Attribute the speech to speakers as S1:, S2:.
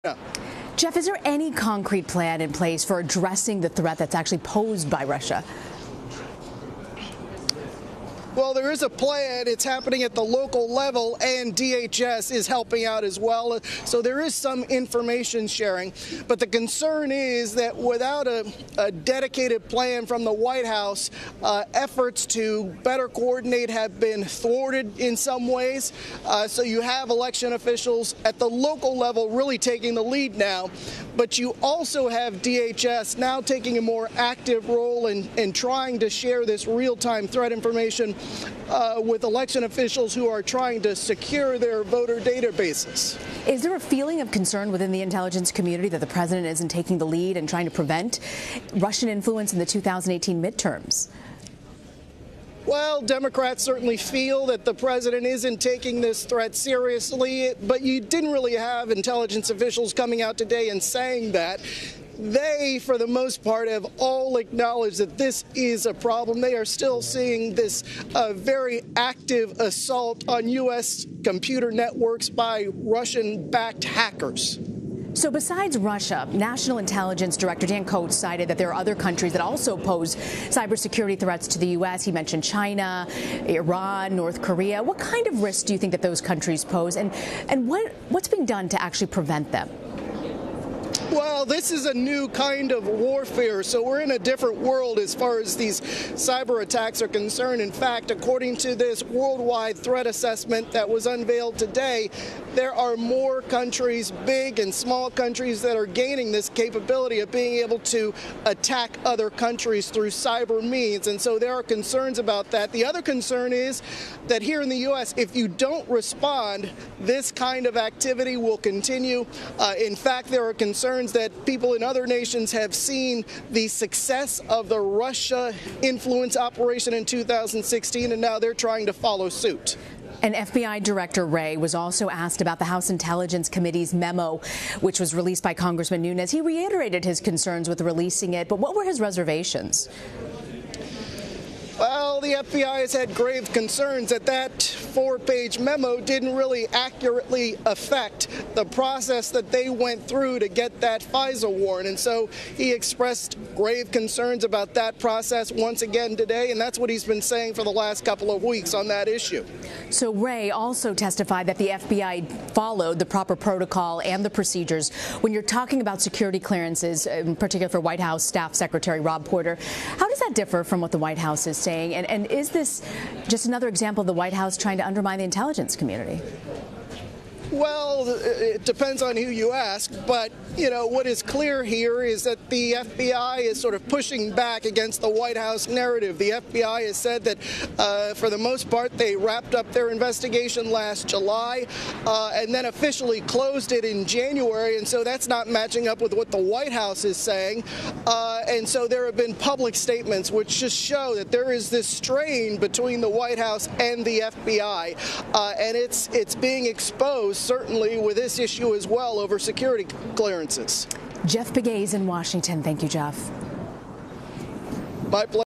S1: Yeah.
S2: Jeff, is there any concrete plan in place for addressing the threat that's actually posed by Russia?
S1: Well, there is a plan. It's happening at the local level, and DHS is helping out as well. So there is some information sharing. But the concern is that without a dedicated plan from the White House, efforts to better coordinate have been thwarted in some ways. So you have election officials at the local level really taking the lead now. But you also have DHS now taking a more active role in trying to share this real-time threat information with election officials who are trying to secure their voter databases.
S2: Is there a feeling of concern within the intelligence community that the president isn't taking the lead and trying to prevent Russian influence in the 2018 midterms?
S1: Well, Democrats certainly feel that the president isn't taking this threat seriously, but you didn't really have intelligence officials coming out today and saying that. They, for the most part, have all acknowledged that this is a problem. They are still seeing this very active assault on U.S. computer networks by Russian-backed hackers.
S2: So besides Russia, National Intelligence Director Dan Coats cited that there are other countries that also pose cybersecurity threats to the U.S. He mentioned China, Iran, North Korea. What kind of risk do you think that those countries pose, and what's being done to actually prevent them?
S1: Well, this is a new kind of warfare, so we're in a different world as far as these cyber attacks are concerned. In fact, according to this worldwide threat assessment that was unveiled today, there are more countries, big and small countries, that are gaining this capability of being able to attack other countries through cyber means, and so there are concerns about that. The other concern is that here in the U.S., if you don't respond, this kind of activity will continue. In fact, there are concerns that people in other nations have seen the success of the Russia influence operation in 2016, and now they're trying to follow suit.
S2: And FBI Director Wray was also asked about the House Intelligence Committee's memo, which was released by Congressman Nunes. He reiterated his concerns with releasing it, but what were his reservations?
S1: Well, the FBI has had grave concerns that that 4-page memo didn't really accurately affect the process that they went through to get that FISA warrant. And so he expressed grave concerns about that process once again today, and that's what he's been saying for the last couple of weeks on that issue.
S2: So Wray also testified that the FBI followed the proper protocol and the procedures. When you're talking about security clearances, in particular for White House Staff Secretary Rob Porter, how does that differ from what the White House is saying? And is this just another example of the White House trying to undermine the intelligence community?
S1: Well, it depends on who you ask, but, what is clear here is that the FBI is sort of pushing back against the White House narrative. The FBI has said that, for the most part, they wrapped up their investigation last July and then officially closed it in January, and so that's not matching up with what the White House is saying. And so there have been public statements which just show that there is this strain between the White House and the FBI, and it's being exposed, certainly with this issue as well, over security clearances.
S2: Jeff Pegues in Washington. Thank you, Jeff.
S1: My pleasure.